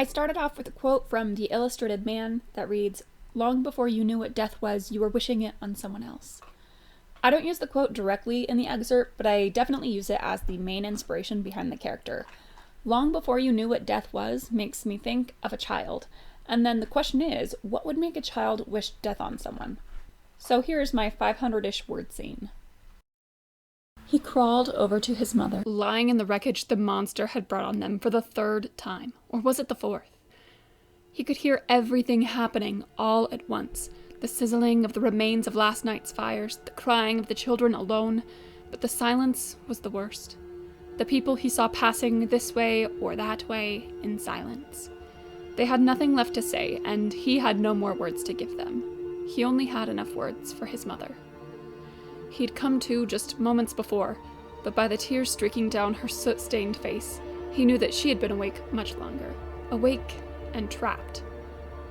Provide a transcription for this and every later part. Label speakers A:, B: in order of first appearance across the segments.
A: I started off with a quote from The Illustrated Man that reads, "Long before you knew what death was, you were wishing it on someone else." I don't use the quote directly in the excerpt, but I definitely use it as the main inspiration behind the character. Long before you knew what death was makes me think of a child. And then the question is, what would make a child wish death on someone? So here's my 500-ish word scene. He crawled over to his mother, lying in the wreckage the monster had brought on them for the third time. Or was it the fourth? He could hear everything happening all at once. The sizzling of the remains of last night's fires, the crying of the children alone, but the silence was the worst. The people he saw passing this way or that way in silence. They had nothing left to say, and he had no more words to give them. He only had enough words for his mother. He'd come to just moments before, but by the tears streaking down her soot-stained face, he knew that she had been awake much longer. Awake and trapped.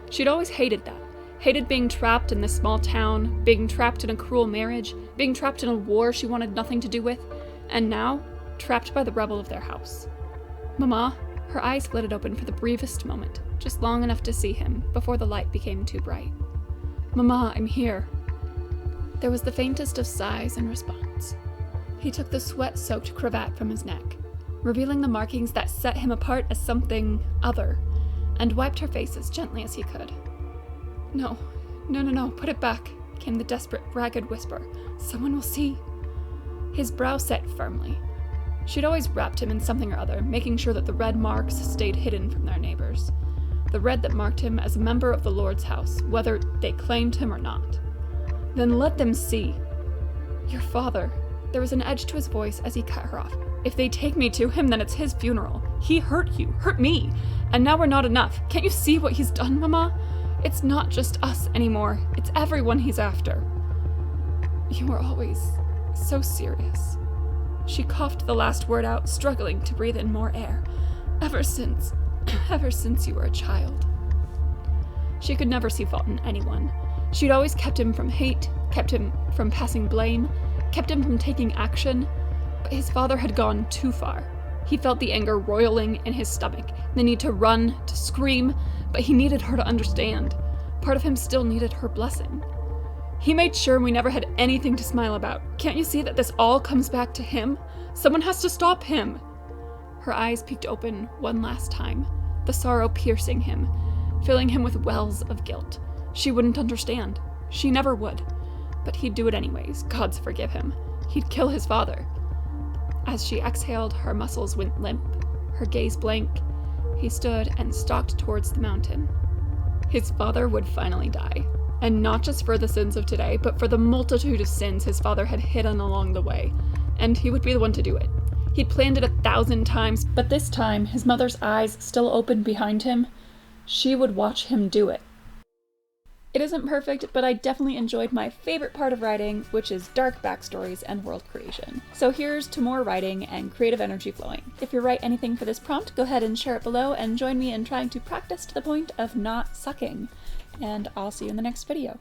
A: She'd always hated that. Hated being trapped in this small town, being trapped in a cruel marriage, being trapped in a war she wanted nothing to do with, and now, trapped by the rubble of their house. Mama, her eyes flitted open for the briefest moment, just long enough to see him, before the light became too bright. "Mama, I'm here." There was the faintest of sighs in response. He took the sweat-soaked cravat from his neck, revealing the markings that set him apart as something other, and wiped her face as gently as he could. No, put it back," came the desperate, ragged whisper. "Someone will see." His brow set firmly. She'd always wrapped him in something or other, making sure that the red marks stayed hidden from their neighbors. The red that marked him as a member of the Lord's house, whether they claimed him or not. "Then let them see." "Your father." There was an edge to his voice as he cut her off. "If they take me to him, then it's his funeral. He hurt you, hurt me, and now we're not enough. Can't you see what he's done, Mama? It's not just us anymore. It's everyone he's after." "You were always so serious." She coughed the last word out, struggling to breathe in more air. Ever since you were a child." She could never see fault in anyone. She'd always kept him from hate, kept him from passing blame, kept him from taking action, but his father had gone too far. He felt the anger roiling in his stomach, the need to run, to scream, but he needed her to understand. Part of him still needed her blessing. "He made sure we never had anything to smile about. Can't you see that this all comes back to him? Someone has to stop him." Her eyes peeked open one last time, the sorrow piercing him, filling him with wells of guilt. She wouldn't understand. She never would. But he'd do it anyways. Gods forgive him. He'd kill his father. As she exhaled, her muscles went limp, her gaze blank. He stood and stalked towards the mountain. His father would finally die. And not just for the sins of today, but for the multitude of sins his father had hidden along the way. And he would be the one to do it. He'd planned it 1,000 times, but this time, his mother's eyes still open behind him, she would watch him do it. It isn't perfect, but I definitely enjoyed my favorite part of writing, which is dark backstories and world creation. So here's to more writing and creative energy flowing. If you write anything for this prompt, go ahead and share it below and join me in trying to practice to the point of not sucking. And I'll see you in the next video.